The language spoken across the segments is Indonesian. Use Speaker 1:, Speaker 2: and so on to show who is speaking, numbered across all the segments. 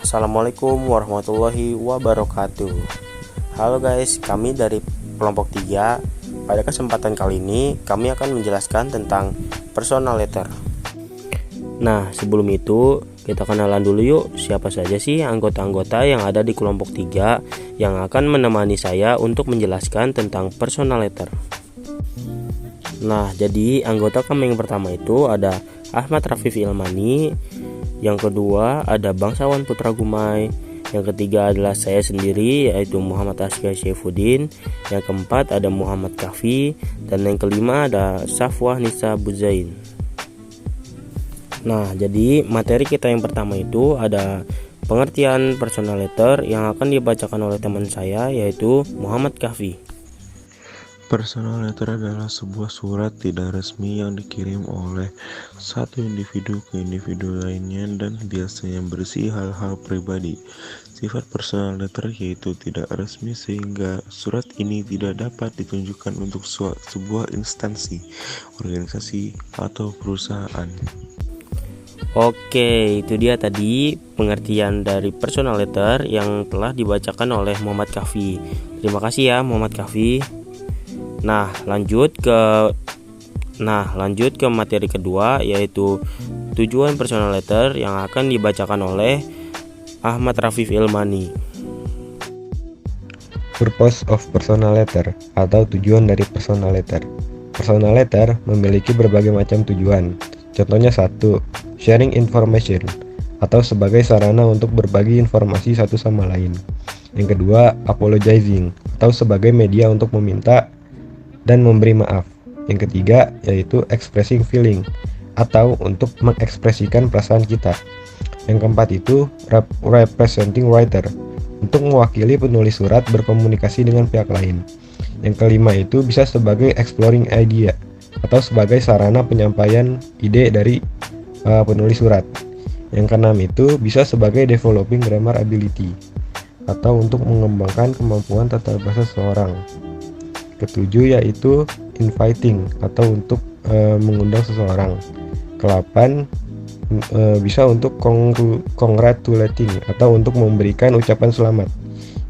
Speaker 1: Assalamualaikum warahmatullahi wabarakatuh. Halo guys, kami dari kelompok 3. Pada kesempatan kali ini kami akan menjelaskan tentang personal letter. Nah, sebelum itu kita kenalan dulu yuk, siapa saja sih anggota-anggota yang ada di kelompok 3 yang akan menemani saya untuk menjelaskan tentang personal letter. Nah, jadi anggota kami yang pertama itu ada Ahmad Rafif Ilmani, yang kedua ada Bangsawan Putra Gumai, yang ketiga adalah saya sendiri yaitu Muhammad Askia Syaifuddin, yang keempat ada Muhammad Kahfi, dan yang kelima ada Safwah Nisa Buzain. Nah, jadi materi kita yang pertama itu ada pengertian personal letter yang akan dibacakan oleh teman saya yaitu Muhammad Kahfi.
Speaker 2: Personal letter adalah sebuah surat tidak resmi yang dikirim oleh satu individu ke individu lainnya dan biasanya berisi hal-hal pribadi. Sifat personal letter yaitu tidak resmi sehingga surat ini tidak dapat ditunjukkan untuk sebuah instansi, organisasi, atau perusahaan.
Speaker 1: Oke, itu dia tadi pengertian dari personal letter yang telah dibacakan oleh Muhammad Kahfi. Terima kasih ya Muhammad Kahfi. Nah, lanjut ke materi kedua yaitu tujuan personal letter yang akan dibacakan oleh Ahmad Rafif Ilmani.
Speaker 3: Purpose of personal letter atau tujuan dari personal letter. Personal letter memiliki berbagai macam tujuan. Contohnya 1. Sharing information atau sebagai sarana untuk berbagi informasi satu sama lain. Yang kedua, apologizing atau sebagai media untuk meminta dan memberi maaf. Yang ketiga yaitu expressing feeling atau untuk mengekspresikan perasaan kita. Yang keempat itu representing writer untuk mewakili penulis surat berkomunikasi dengan pihak lain. Yang kelima itu bisa sebagai exploring idea atau sebagai sarana penyampaian ide dari penulis surat. Yang keenam itu bisa sebagai developing grammar ability atau untuk mengembangkan kemampuan tata bahasa seseorang. Ketujuh yaitu inviting atau untuk mengundang seseorang. Ke-8 bisa untuk congratulating atau untuk memberikan ucapan selamat.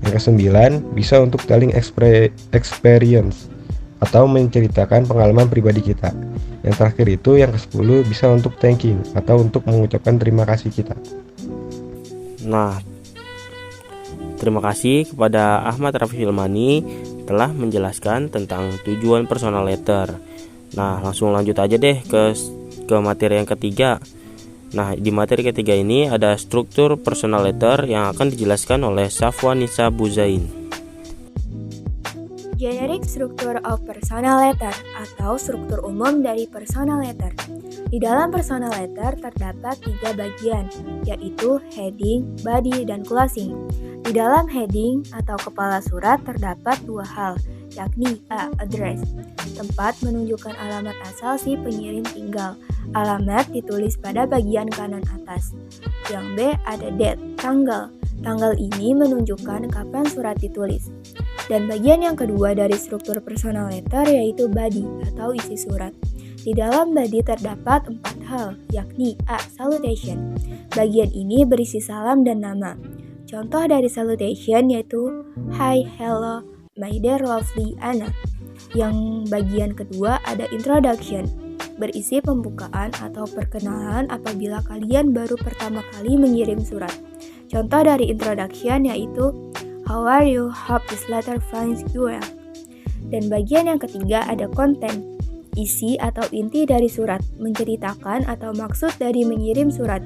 Speaker 3: Yang ke-9 bisa untuk telling experience atau menceritakan pengalaman pribadi kita. Yang terakhir itu yang ke-10 bisa untuk thanking atau untuk mengucapkan terima kasih kita.
Speaker 1: Nah, terima kasih kepada Ahmad Rafif Ilmani telah menjelaskan tentang tujuan personal letter. Nah, langsung lanjut aja deh ke materi yang ketiga. Nah, di materi ketiga ini ada struktur personal letter yang akan dijelaskan oleh Safwah Nisa Buzain.
Speaker 4: Generic structure of personal letter atau struktur umum dari personal letter. Di dalam personal letter terdapat 3 bagian, yaitu heading, body, dan closing. Di dalam heading atau kepala surat terdapat 2 hal, yakni A. Address, tempat menunjukkan alamat asal si pengirim tinggal. Alamat ditulis pada bagian kanan atas. Yang B. Ada date, tanggal. Tanggal ini menunjukkan kapan surat ditulis. Dan bagian yang kedua dari struktur personal letter yaitu body atau isi surat. Di dalam body terdapat 4 hal, yakni A. Salutation. Bagian ini berisi salam dan nama. Contoh dari salutation yaitu Hi, hello, my dear lovely Anna. Yang bagian kedua ada introduction, berisi pembukaan atau perkenalan apabila kalian baru pertama kali mengirim surat. Contoh dari introduction yaitu How are you? Hope this letter finds you well. Dan bagian yang ketiga ada content, isi atau inti dari surat, menceritakan atau maksud dari mengirim surat.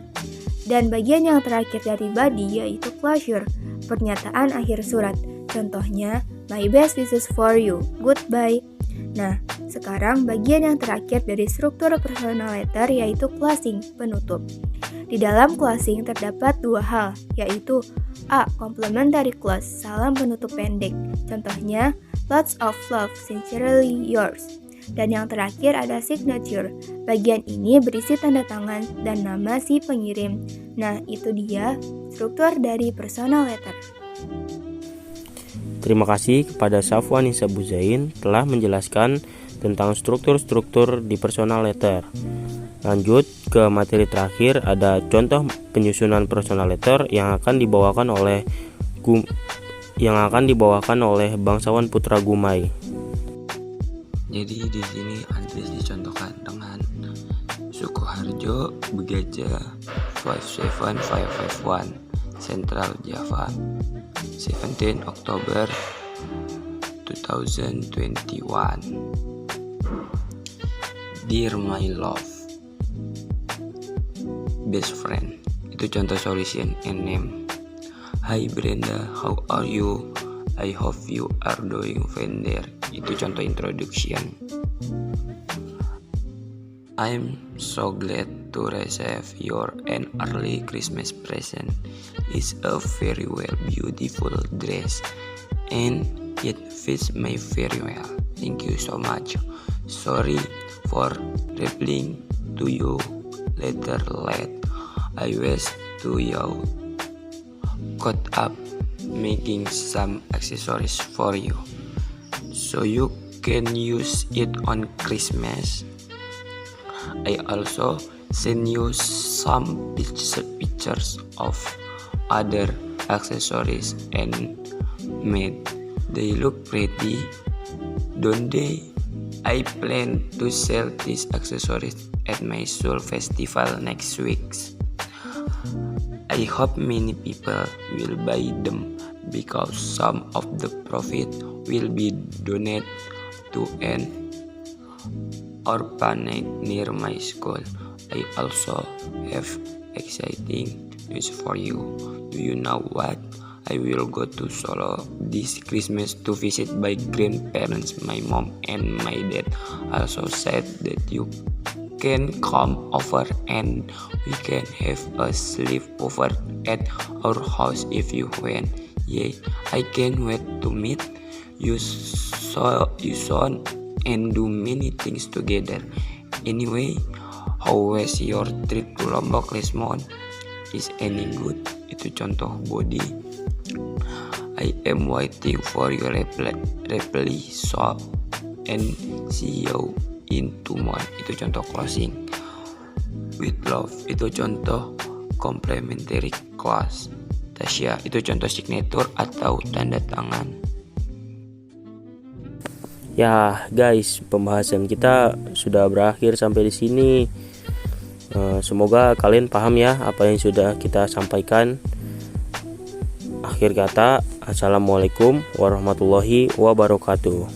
Speaker 4: Dan bagian yang terakhir dari body yaitu closure, pernyataan akhir surat. Contohnya, my best wishes for you, goodbye. Nah, sekarang bagian yang terakhir dari struktur personal letter yaitu closing, penutup. Di dalam closing terdapat 2 hal, yaitu A. Complimentary close, salam penutup pendek. Contohnya, lots of love, sincerely yours. Dan yang terakhir ada signature. Bagian ini berisi tanda tangan dan nama si pengirim. Nah, itu dia struktur dari personal letter.
Speaker 1: Terima kasih kepada Safwah Nisa Buzain telah menjelaskan tentang struktur-struktur di personal letter. Lanjut ke materi terakhir, ada contoh penyusunan personal letter yang akan dibawakan oleh bangsawan Putra Gumai.
Speaker 5: Jadi di sini address dicontohkan dengan Sukoharjo, Begaja 57551, Central Java, 17 Oktober 2021. Dear my love, best friend, itu contoh solution and name. Hi Brenda, how are you? I hope you are doing fine there. Itu contoh introduction. I'm so glad to receive your an early Christmas present. It's a very well beautiful dress and it fits me very well. Thank you so much. Sorry for replying to you later late. I was to you caught up making some accessories for you so you can use it on Christmas. I also send you some pictures of other accessories and made. They look pretty, don't they? I plan to sell these accessories at my Soul Festival next week. I hope many people will buy them because some of the profit will be donated to an orphanage near my school. I also have exciting news for you. Do you know what? I will go to Solo this Christmas to visit my grandparents. My mom and my dad also said that you can come over and we can have a sleepover at our house if you want. Yeah, I can't wait to meet you soon and do many things together. Anyway, how was your trip to Lombok last month? Is any good? Itu contoh body. I am waiting for your reply so and see you in 2 months. Itu contoh closing. With love, itu contoh complementary clause. Tasya, itu contoh signature atau tanda tangan.
Speaker 1: Ya guys, pembahasan kita sudah berakhir sampai di sini. Semoga kalian paham ya apa yang sudah kita sampaikan. Akhir kata, assalamualaikum warahmatullahi wabarakatuh.